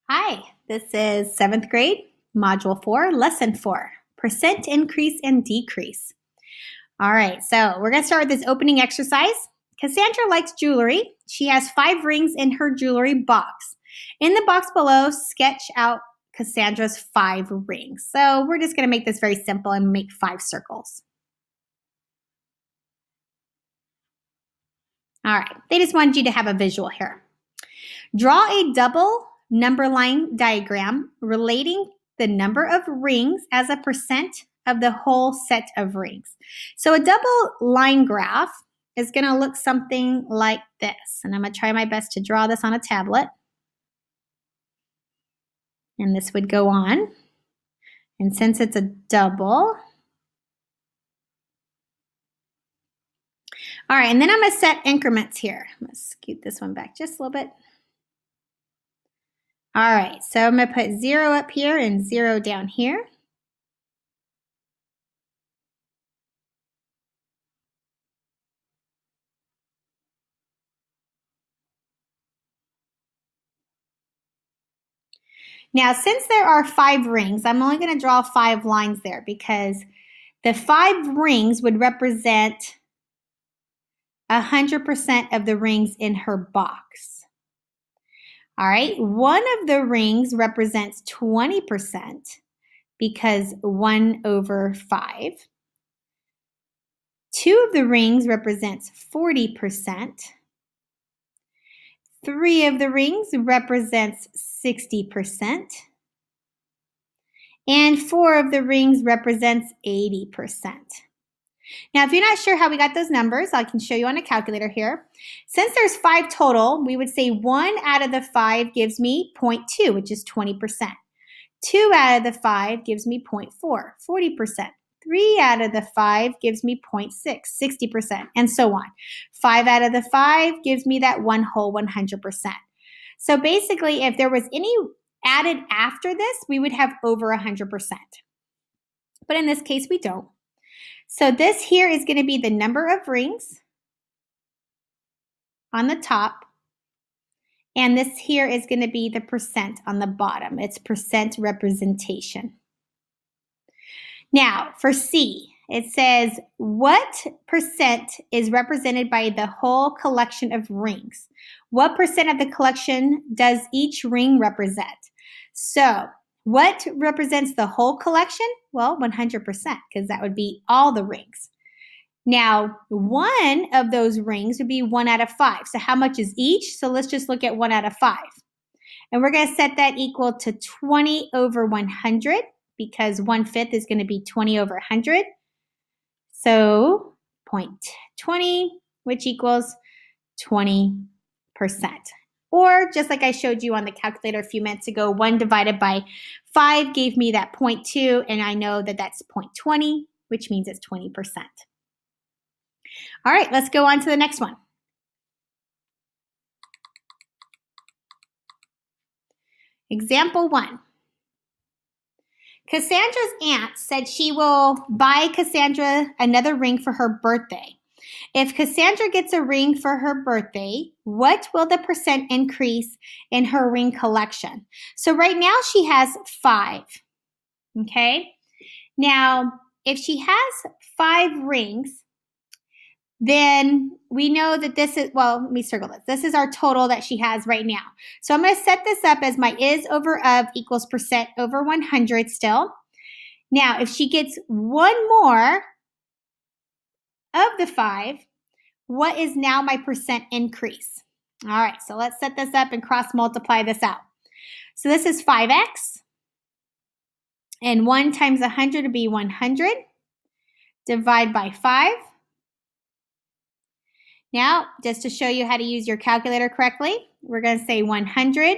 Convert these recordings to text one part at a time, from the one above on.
Hi, this is 7th grade, Module 4, Lesson 4, Percent Increase and Decrease. All right, so we're going to start with this opening exercise. Cassandra likes jewelry. She has 5 rings in her jewelry box. In the box below, sketch out Cassandra's 5 rings. So we're just going to make this very simple and make 5 circles. All right, they just wanted you to have a visual here. Draw a double number line diagram relating the number of rings as a percent of the whole set of rings. So a double line graph is going to look something like this. And I'm going to try my best to draw this on a tablet. And this would go on. And since it's a double, all right, and then I'm going to set increments here. I'm going to scoot this one back just a little bit. All right, so I'm going to put 0 up here and 0 down here. Now, since there are 5 rings, I'm only going to draw 5 lines there because the 5 rings would represent 100% of the rings in her box. All right, one of the rings represents 20% because 1 over 5. 2 of the rings represents 40%. 3 of the rings represents 60%. And 4 of the rings represents 80%. Now, if you're not sure how we got those numbers, I can show you on a calculator here. Since there's 5 total, we would say 1 out of the 5 gives me 0.2, which is 20%. 2 out of the 5 gives me 0.4, 40%. 3 out of the 5 gives me 0.6, 60%, and so on. 5 out of the 5 gives me that one whole 100%. So basically, if there was any added after this, we would have over 100%. But in this case, we don't. So this here is going to be the number of rings on the top. And this here is going to be the percent on the bottom. It's percent representation. Now, for C, it says, what percent is represented by the whole collection of rings? What percent of the collection does each ring represent? So, what represents the whole collection? Well, 100%, because that would be all the rings. Now, one of those rings would be 1 out of 5. So how much is each? So let's just look at 1 out of 5. And we're going to set that equal to 20 over 100, because 1/5 is going to be 20 over 100. So 0.20, which equals 20%. Or just like I showed you on the calculator a few minutes ago, 1 divided by 5 gave me that 0.2, and I know that that's 0.20, which means it's 20%. All right, let's go on to the next one. Example 1. Cassandra's aunt said she will buy Cassandra another ring for her birthday. If Cassandra gets a ring for her birthday, what will the percent increase in her ring collection? So right now she has 5, okay? Now, if she has 5 rings, then we know that this is, well, let me circle this. This is our total that she has right now. So I'm going to set this up as my is over of equals percent over 100 still. Now, if she gets one more of the 5, what is now my percent increase? All right, so let's set this up and cross multiply this out. So this is 5x, and 1 times 100 would be 100. Divide by 5. Now, just to show you how to use your calculator correctly, we're going to say 100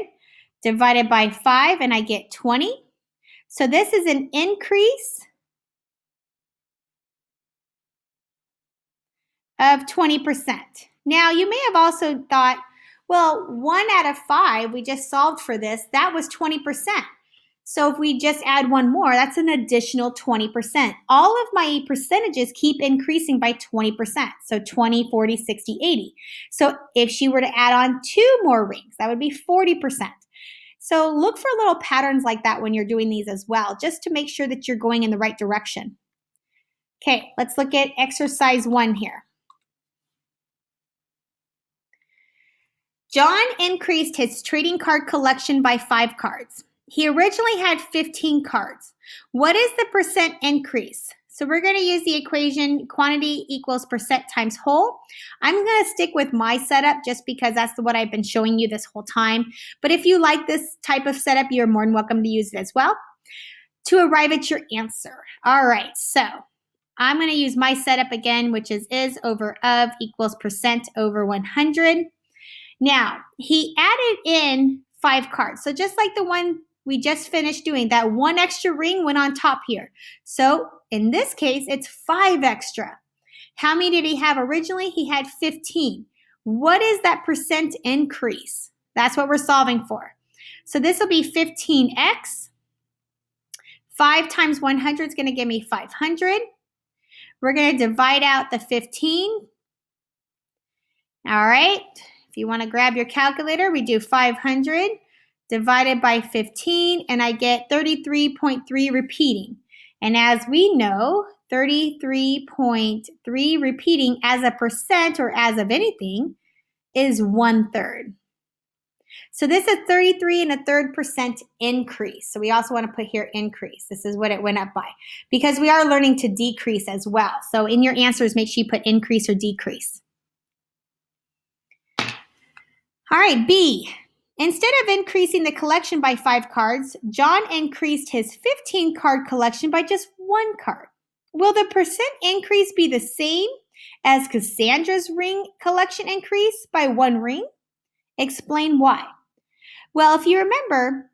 divided by 5, and I get 20. So this is an increase of 20%. Now, you may have also thought, well, 1 out of 5, we just solved for this, that was 20%. So if we just add one more, that's an additional 20%. All of my percentages keep increasing by 20%. So 20, 40, 60, 80. So if she were to add on 2 more rings, that would be 40%. So look for little patterns like that when you're doing these as well, just to make sure that you're going in the right direction. Okay, let's look at exercise 1 here. John increased his trading card collection by 5 cards. He originally had 15 cards. What is the percent increase? So we're going to use the equation quantity equals percent times whole. I'm going to stick with my setup just because that's what I've been showing you this whole time. But if you like this type of setup, you're more than welcome to use it as well to arrive at your answer. All right, so I'm going to use my setup again, which is over of equals percent over 100. Now, he added in 5 cards. So just like the one we just finished doing, that 1 extra ring went on top here. So in this case, it's 5 extra. How many did he have originally? He had 15. What is that percent increase? That's what we're solving for. So this will be 15x. 5 times 100 is going to give me 500. We're going to divide out the 15. All right. If you want to grab your calculator, we do 500 divided by 15, and I get 33.3 repeating. And as we know, 33.3 repeating as a percent or as of anything is 1/3. So this is 33.33% increase. So we also want to put here increase. This is what it went up by because we are learning to decrease as well. So in your answers, make sure you put increase or decrease. All right, B. Instead of increasing the collection by 5 cards, John increased his 15 card collection by just 1 card. Will the percent increase be the same as Cassandra's ring collection increase by 1 ring? Explain why. Well, if you remember,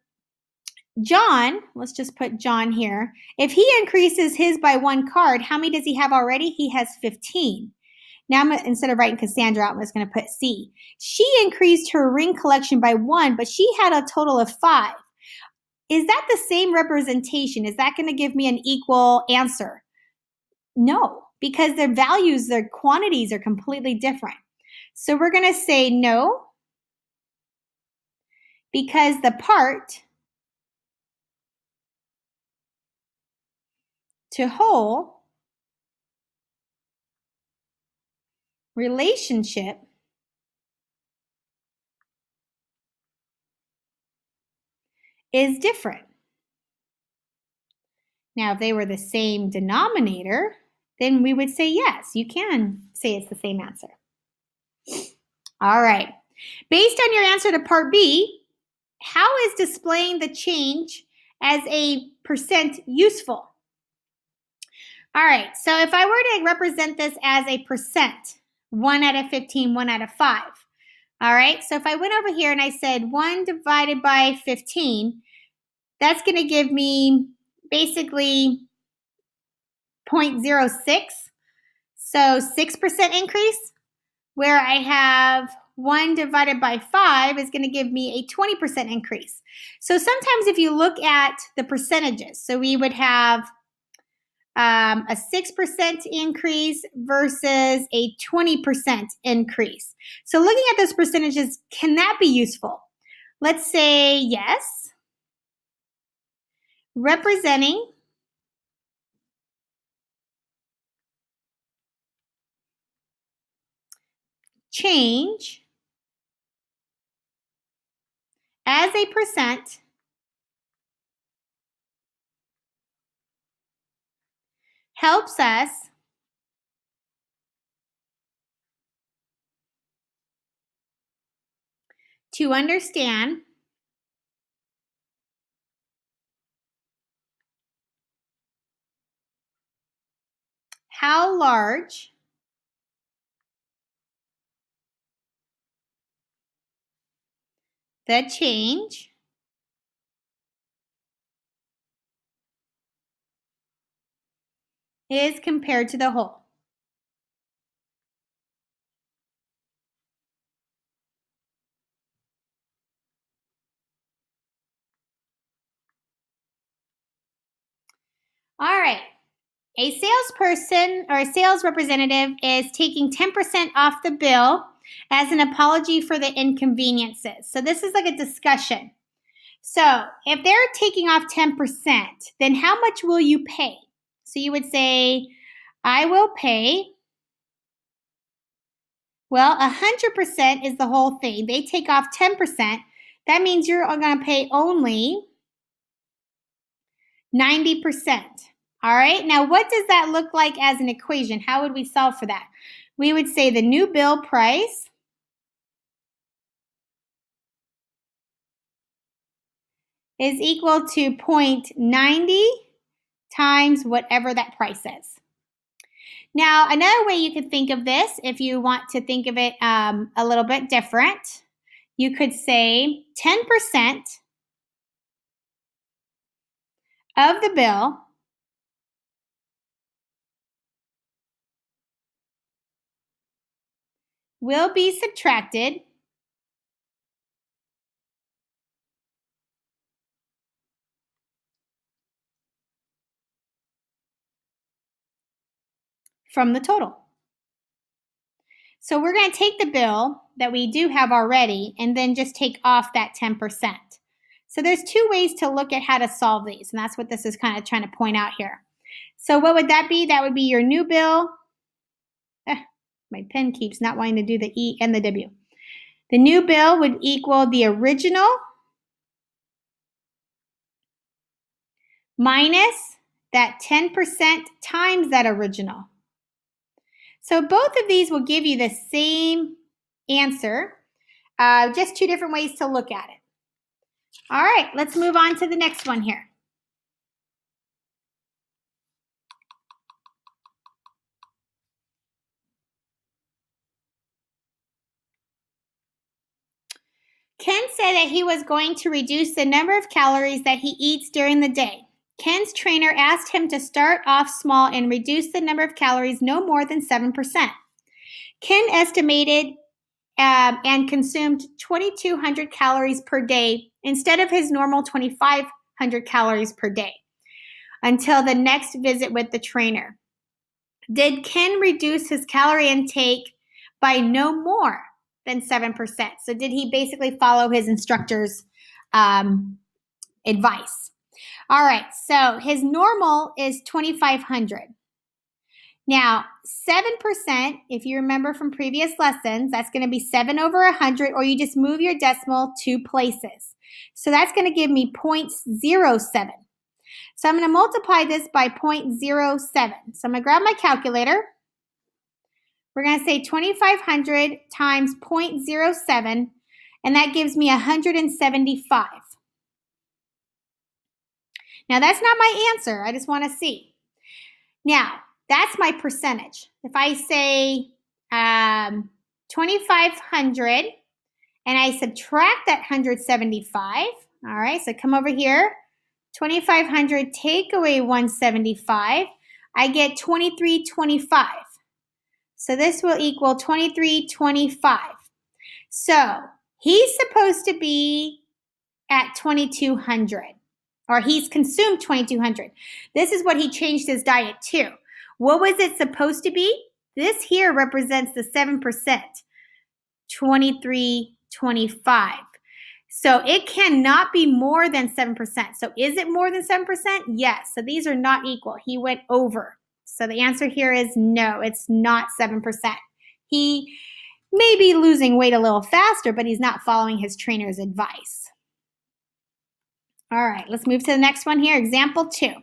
John, let's just put John here. If he increases his by 1 card, how many does he have already? He has 15. Now, instead of writing Cassandra out, I'm just going to put C. She increased her ring collection by 1, but she had a total of 5. Is that the same representation? Is that going to give me an equal answer? No, because their values, their quantities are completely different. So we're going to say no, because the part to whole relationship is different. Now, if they were the same denominator, then we would say yes, you can say it's the same answer. All right. Based on your answer to part B, how is displaying the change as a percent useful? All right, so if I were to represent this as a percent, 1 out of 15, 1 out of 5. All right, so if I went over here and I said 1 divided by 15, that's going to give me basically 0.06. So 6% increase, where I have 1 divided by 5 is going to give me a 20% increase. So sometimes if you look at the percentages, so we would have a 6% increase versus a 20% increase. So looking at those percentages, can that be useful? Let's say yes. Representing change as a percent helps us to understand how large the change is compared to the whole. All right. A salesperson or a sales representative is taking 10% off the bill as an apology for the inconveniences. So this is like a discussion. So if they're taking off 10%, then how much will you pay? So you would say, I will pay, well, 100% is the whole thing. They take off 10%. That means you're going to pay only 90%. All right, now what does that look like as an equation? How would we solve for that? We would say the new bill price is equal to 0.90 times whatever that price is. Now, another way you could think of this, if you want to think of it a little bit different, you could say 10% of the bill will be subtracted from the total. So we're going to take the bill that we do have already and then just take off that 10%. So there's two ways to look at how to solve these, and that's what this is kind of trying to point out here. So what would that be? That would be your new bill. My pen keeps not wanting to do the E and the W. The new bill would equal the original minus that 10% times that original. So both of these will give you the same answer, just two different ways to look at it. All right, let's move on to the next one here. Ken said that he was going to reduce the number of calories that he eats during the day. Ken's trainer asked him to start off small and reduce the number of calories no more than 7%. Ken estimated and consumed 2,200 calories per day instead of his normal 2,500 calories per day until the next visit with the trainer. Did Ken reduce his calorie intake by no more than 7%? So did he basically follow his instructor's advice? All right, so his normal is 2,500. Now, 7%, if you remember from previous lessons, that's going to be 7 over 100, or you just move your decimal 2 places. So that's going to give me 0.07. So I'm going to multiply this by 0.07. So I'm going to grab my calculator. We're going to say 2,500 times 0.07, and that gives me 175. Now, that's not my answer. I just want to see. Now, that's my percentage. If I say 2,500 and I subtract that 175, all right, so come over here, 2,500 take away 175, I get 2325. So this will equal 2325. So he's supposed to be at 2,200, or he's consumed 2,200. This is what he changed his diet to. What was it supposed to be? This here represents the 7%, 2325. So it cannot be more than 7%. So is it more than 7%? Yes. So these are not equal. He went over. So the answer here is no, it's not 7%. He may be losing weight a little faster, but he's not following his trainer's advice. All right, let's move to the next one here. Example 2.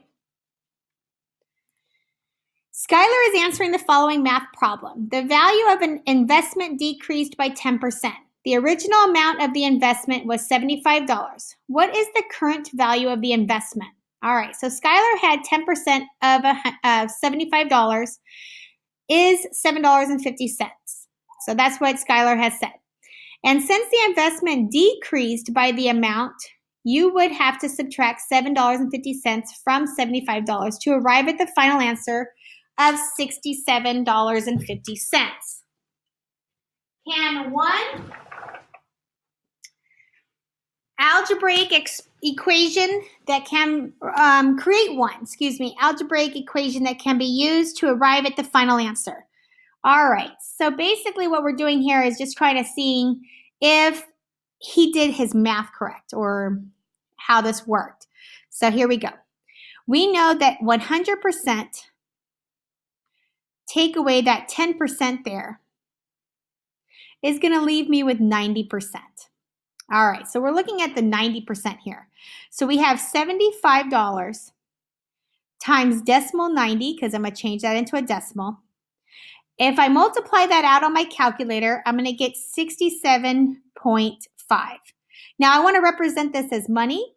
Skylar is answering the following math problem. The value of an investment decreased by 10%. The original amount of the investment was $75. What is the current value of the investment? All right, so Skylar had 10% of $75 is $7.50. So that's what Skylar has said. And since the investment decreased by the amount, you would have to subtract $7.50 from $75 to arrive at the final answer of $67.50. Can one algebraic equation that can algebraic equation that can be used to arrive at the final answer? All right, so basically what we're doing here is just trying to see if he did his math correct, or how this worked. So here we go. We know that 100% take away that 10% there is going to leave me with 90%. All right, so we're looking at the 90% here. So we have $75 times decimal 90, because I'm going to change that into a decimal. If I multiply that out on my calculator, I'm going to get 67.5. Now I want to represent this as money.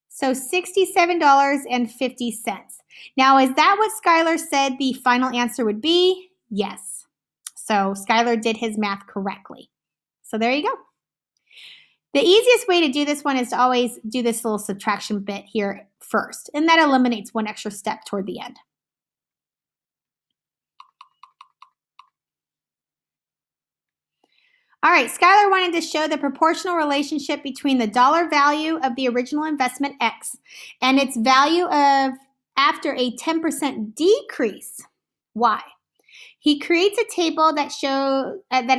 So $67.50. Now, is that what Skylar said the final answer would be? Yes. So Skylar did his math correctly. So there you go. The easiest way to do this one is to always do this little subtraction bit here first, and that eliminates one extra step toward the end. All right, Skylar wanted to show the proportional relationship between the dollar value of the original investment X and its value of after a 10% decrease Y. He creates a table that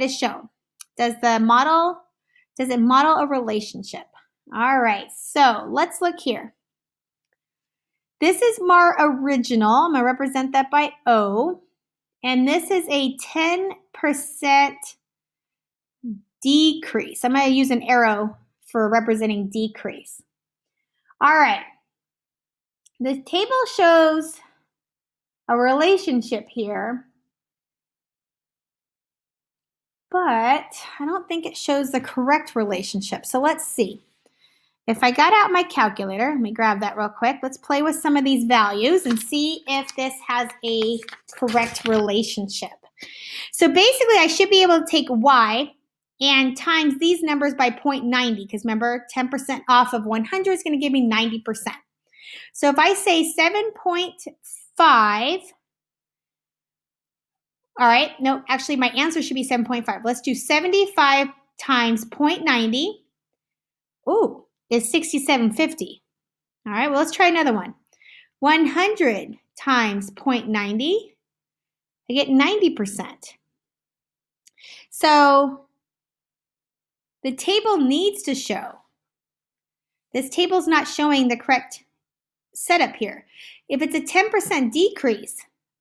is shown. Does it model a relationship? All right, so let's look here. This is more original. I'm going to represent that by O. And this is a 10% decrease. I'm going to use an arrow for representing decrease. All right. The table shows a relationship here, but I don't think it shows the correct relationship. So let's see. If I got out my calculator, let me grab that real quick. Let's play with some of these values and see if this has a correct relationship. So basically, I should be able to take Y and times these numbers by 0.90, because remember, 10% off of 100 is going to give me 90%. So if I say 7.5, all right, no, actually my answer should be 7.5. Let's do 75 times 0.90. Ooh, is 67.50. All right, well, let's try another one. 100 times 0.90, I get 90%. So the table needs to show. This table's not showing the correct setup here. If it's a 10% decrease,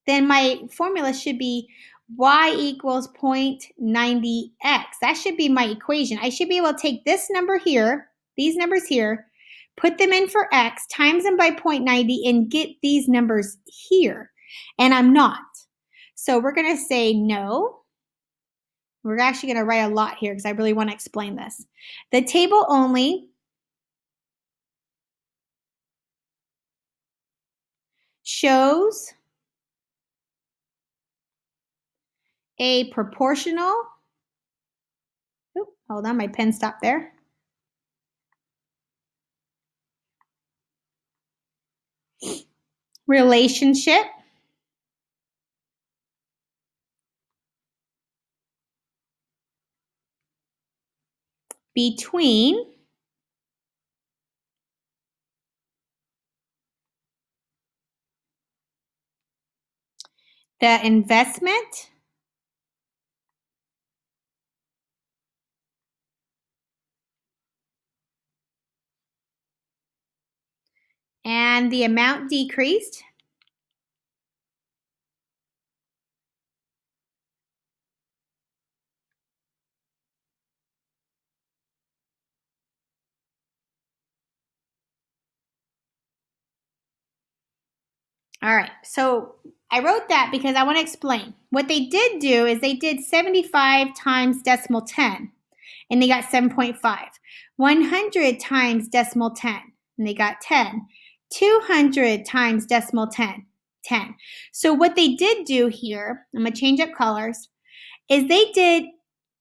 then my formula should be y equals 0.90x. That should be my equation. I should be able to take this number here, these numbers here, put them in for x, times them by 0.90, and get these numbers here. And I'm not. So we're going to say no. We're actually going to write a lot here because I really want to explain this. The table only shows a proportional, hold on, my pen stopped there. Relationship between the investment and the amount decreased All right, so I wrote that because I want to explain. What they did do is they did 75 times decimal 10, and they got 7.5. 100 times decimal 10, and they got 10. 200 times decimal 10, 10. So what they did do here, I'm going to change up colors, is they did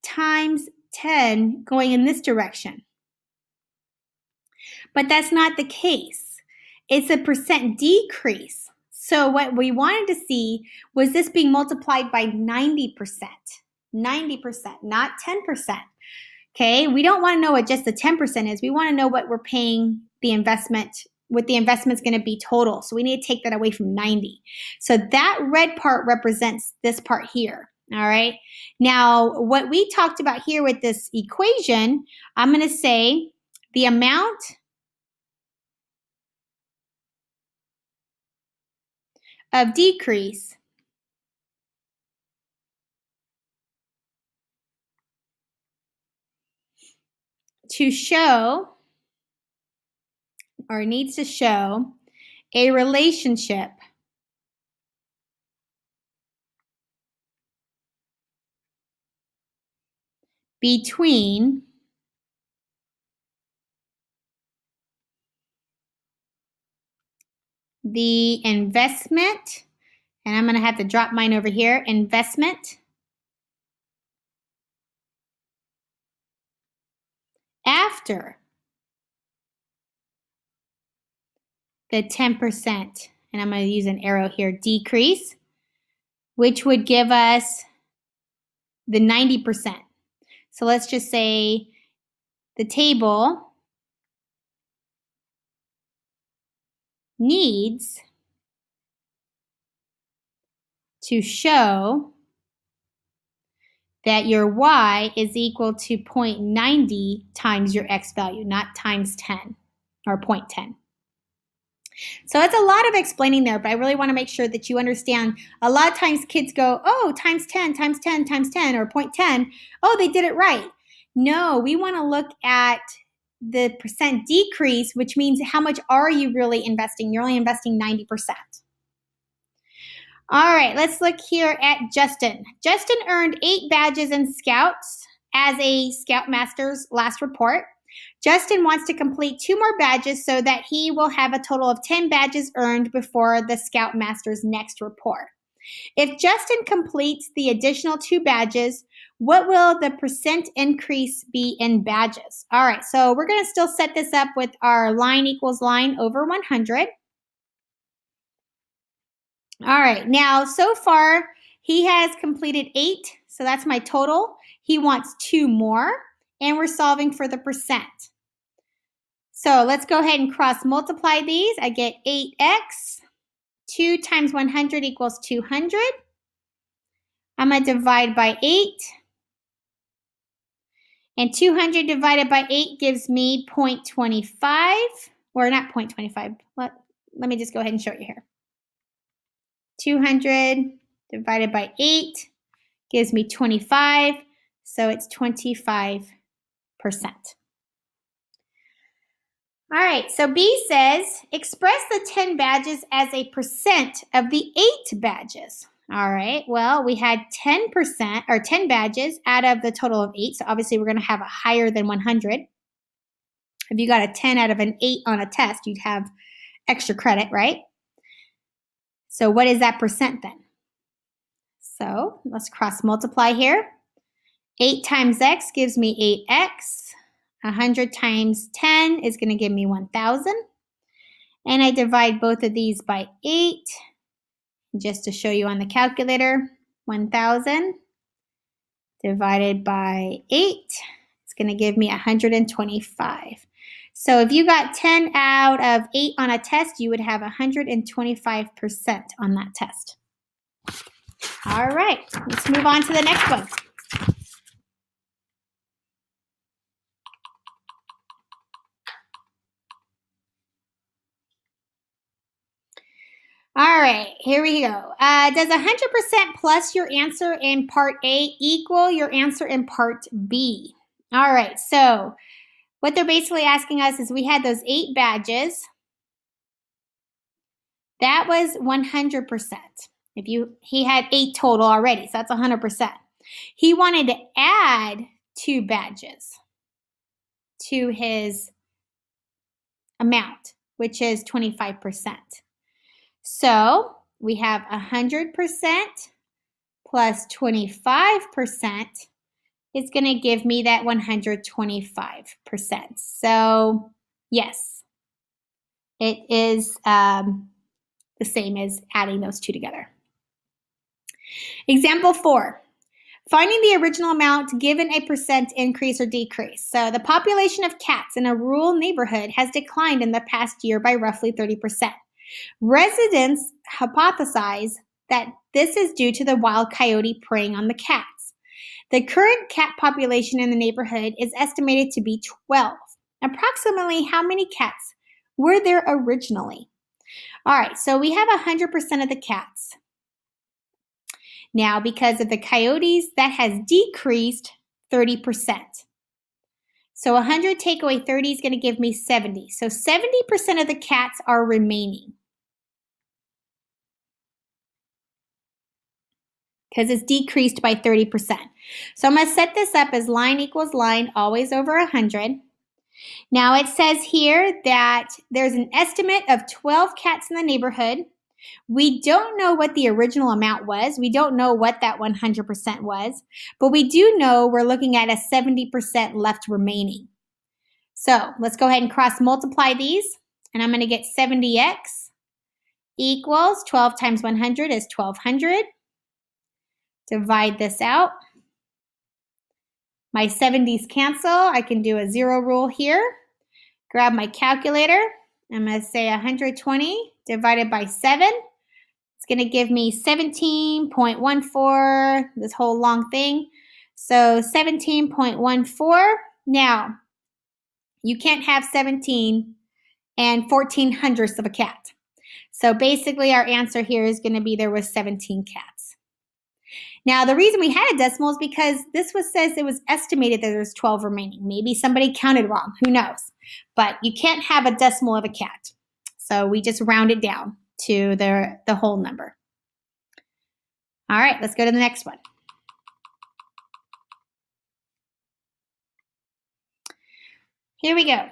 times 10 going in this direction. But that's not the case. It's a percent decrease. So what we wanted to see was this being multiplied by 90%. 90%, not 10%. Okay, we don't want to know what just the 10% is. We want to know what we're paying the investment, what the investment's going to be total. So we need to take that away from 90. So that red part represents this part here. All right. Now, what we talked about here with this equation, I'm going to say the amount of decrease to show, or needs to show, a relationship between the investment, and I'm going to have to drop mine over here, investment after the 10%, and I'm going to use an arrow here, decrease, which would give us the 90%. So let's just say the table needs to show that your y is equal to 0.90 times your x value, not times 10 or 0.10. So it's a lot of explaining there, but I really want to make sure that you understand. A lot of times kids go, oh, times 10, times 10, times 10, or 0.10. Oh, they did it right. No, we want to look at the percent decrease, which means how much are you really investing? You're only investing 90%. All right, let's look here at Justin. Justin earned 8 badges in Scouts as a Scoutmaster's last report. Justin wants to complete 2 more badges so that he will have a total of 10 badges earned before the Scoutmaster's next report. If Justin completes the additional 2 badges, what will the percent increase be in badges? All right, so we're going to still set this up with our line equals line over 100. All right, now so far he has completed 8, so that's my total. He wants 2 more, and we're solving for the percent. So let's go ahead and cross multiply these. I get 8x, 2 times 100 equals 200. I'm going to divide by 8. And 200 divided by 8 gives me 0.25, or not 0.25. Let me just go ahead and show you here. 200 divided by 8 gives me 25, so it's 25%. All right, so B says, express the 10 badges as a percent of the 8 badges. All right, well, we had 10% or 10 badges out of the total of 8, so obviously we're going to have a higher than 100. If you got a 10 out of an 8 on a test, you'd have extra credit, right? So what is that percent then? So let's cross multiply here. 8 times x gives me 8x. 100 times 10 is going to give me 1,000. And I divide both of these by 8. Just to show you on the calculator, 1,000 divided by 8, it's going to give me 125. So if you got 10 out of 8 on a test, you would have 125% on that test. All right, let's move on to the next one. All right, here we go. Does 100% plus your answer in part A equal your answer in part B? All right, so what they're basically asking us is we had those 8 badges. That was 100%. He had 8 total already, so that's 100%. He wanted to add 2 badges to his amount, which is 25%. So we have 100% plus 25% is going to give me that 125%. So yes, it is the same as adding those 2 together. Example 4. Finding the original amount given a percent increase or decrease. So the population of cats in a rural neighborhood has declined in the past year by roughly 30%. Residents hypothesize that this is due to the wild coyote preying on the cats. The current cat population in the neighborhood is estimated to be 12. Approximately how many cats were there originally? All right, so we have 100% of the cats. Now, because of the coyotes, that has decreased 30%. So 100 take away 30 is going to give me 70. So 70% of the cats are remaining, because it's decreased by 30%. So I'm going to set this up as line equals line, always over 100. Now it says here that there's an estimate of 12 cats in the neighborhood. We don't know what the original amount was. We don't know what that 100% was, but we do know we're looking at a 70% left remaining. So let's go ahead and cross multiply these, and I'm going to get 70x equals 12 times 100 is 1200. Divide this out. My 70s cancel. I can do a zero rule here. Grab my calculator. I'm going to say 120 divided by 7. It's going to give me 17.14, this whole long thing. So 17.14. Now, you can't have 17 and 14/100ths of a cat. So basically our answer here is going to be there was 17 cats. Now, the reason we had a decimal is because this says it was estimated that there's 12 remaining. Maybe somebody counted wrong. Who knows? But you can't have a decimal of a cat. So we just round it down to the whole number. All right, let's go to the next one. Here we go.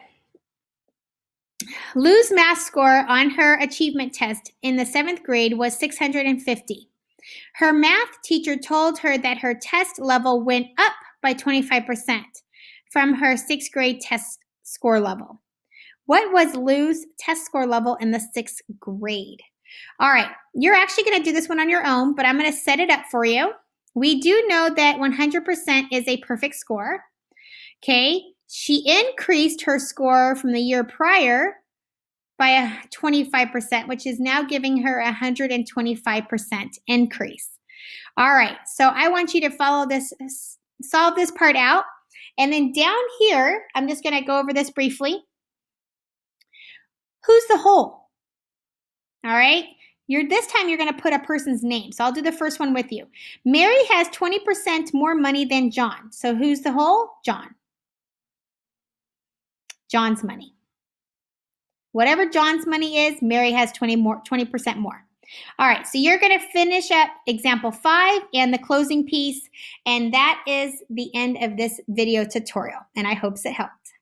Lou's math score on her achievement test in the 7th grade was 650. Her math teacher told her that her test level went up by 25% from her 6th grade test score level. What was Lou's test score level in the 6th grade? All right, you're actually going to do this one on your own, but I'm going to set it up for you. We do know that 100% is a perfect score. Okay, she increased her score from the year prior by a 25%, which is now giving her a 125% increase. All right, so I want you to follow this, solve this part out. And then down here, I'm just going to go over this briefly. Who's the whole? All right, this time you're going to put a person's name. So I'll do the first one with you. Mary has 20% more money than John. So who's the whole? John. John's money. Whatever John's money is, Mary has 20% more. All right, so you're going to finish up example 5 and the closing piece, and that is the end of this video tutorial, and I hope it helped.